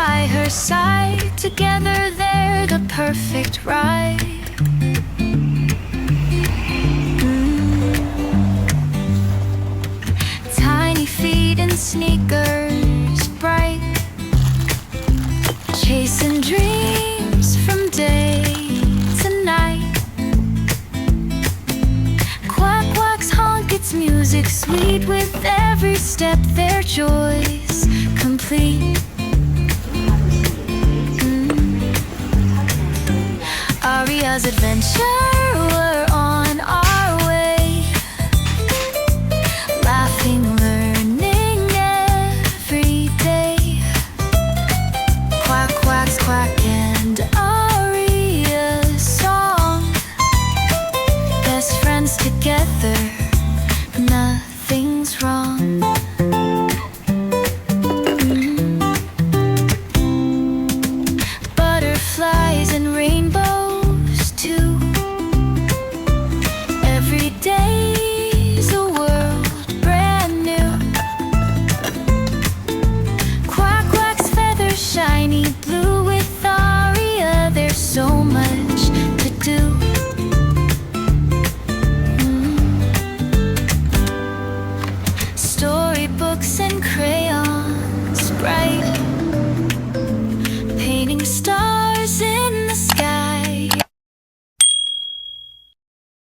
by her side. Together they're the perfect ride. Tiny feet in sneakers bright, chasing dreams from day to night. Quack quacks honk, it's music sweet. With every step their joys complete. Aria's adventure